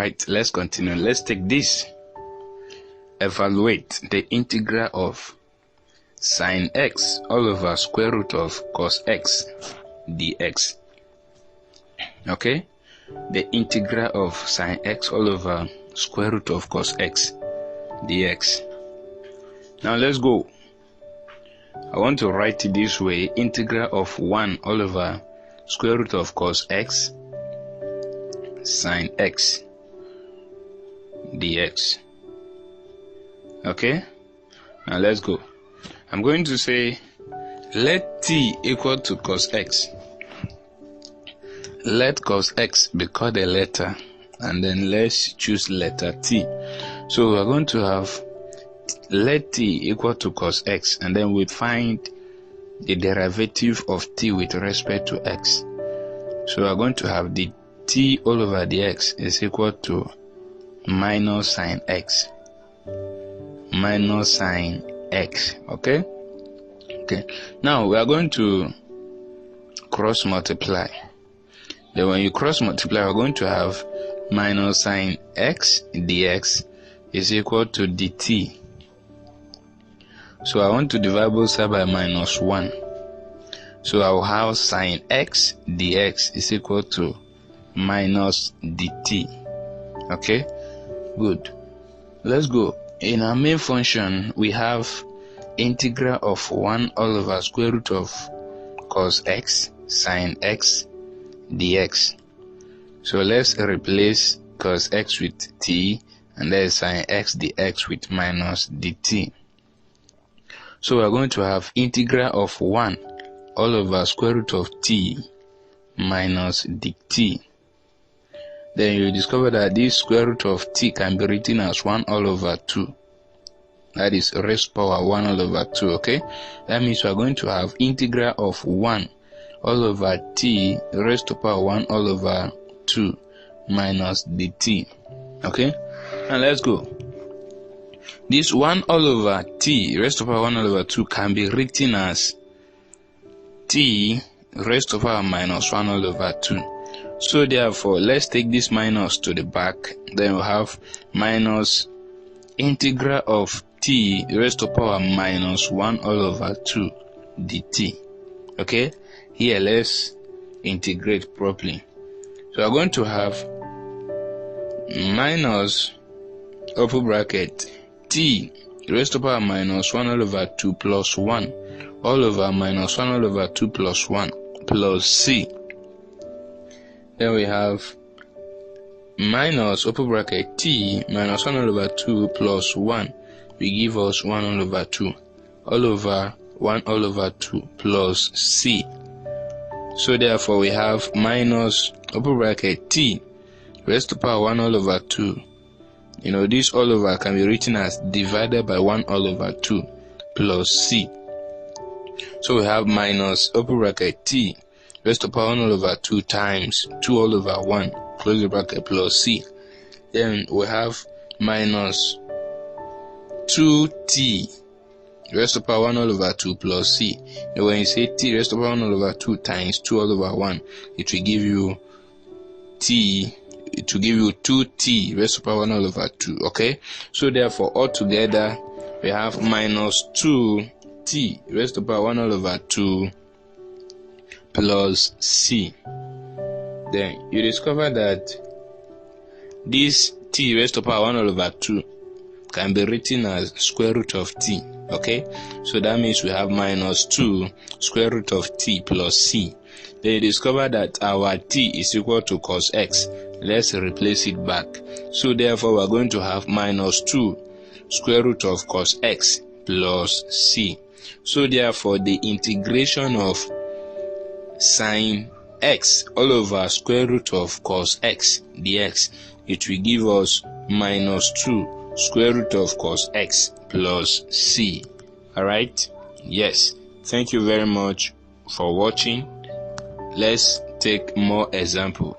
Alright, let's continue. Let's take this. Evaluate the integral of sin x all over square root of cos x dx. Okay, the integral of sin x all over square root of cos x dx. Now let's go. I want to write it this way: integral of 1 all over square root of cos x sin x dx. Okay, now let's go. I'm going to say let t equal to cos x. Let cos x be called a letter, and then let's choose letter t. So we're going to have let t equal to cos x, and then we find the derivative of t with respect to x. So we're going to have the t all over the x is equal to minus sin x. Minus sin x. Okay. Now we are going to cross multiply. Then when you cross multiply, we're going to have minus sin x dx is equal to dt. So I want to divide both sides by minus 1. So I will have sin x dx is equal to minus dt. Okay, good. Let's go. In our main function, we have integral of 1 all over square root of cos x sin x dx. So let's replace cos x with t, and then sin x dx with minus dt. So we're going to have integral of 1 all over square root of t minus dt. Then you discover that this square root of t can be written as 1 all over 2. That is raised power 1 all over 2, okay? That means we are going to have integral of 1 all over t raised to power 1 all over 2 minus dt. Okay? Now let's go. This 1 all over t raised to power 1 all over 2 can be written as t raised to power minus 1 all over 2. So therefore, let's take this minus to the back. Then we'll have minus integral of t raised to power minus 1 all over 2 dt. Okay, here let's integrate properly. So we're going to have minus open bracket t raised to power minus 1 all over 2 plus 1 all over minus 1 all over 2 plus 1 plus c. Then we have minus open bracket t minus 1 all over 2 plus 1 will give us 1 all over 2 all over 1 all over 2 plus c. So therefore we have minus open bracket t raised to power 1 all over 2. You know, this all over can be written as divided by 1 all over 2 plus c. So we have minus open bracket t raised to power 1 all over 2 times 2 all over 1 close the bracket plus c. Then we have minus 2t raised to power 1 all over 2 plus c. And when you say t raised to power 1 all over 2 times 2 all over 1, it will give you t. It will give you 2t raised to power 1 all over 2. Okay, so therefore altogether we have minus 2t raised to power 1 all over 2 plus c. Then you discover that this t raised to power 1 all over 2 can be written as square root of t. Okay, so that means we have minus 2 square root of t plus c. Then you discover that our t is equal to cos x. Let's replace it back. So therefore we are going to have minus 2 square root of cos x plus c. So therefore the integration of sin x all over square root of cos x dx, it will give us minus 2 square root of cos x plus c. Alright, yes, thank you very much for watching. Let's take more example.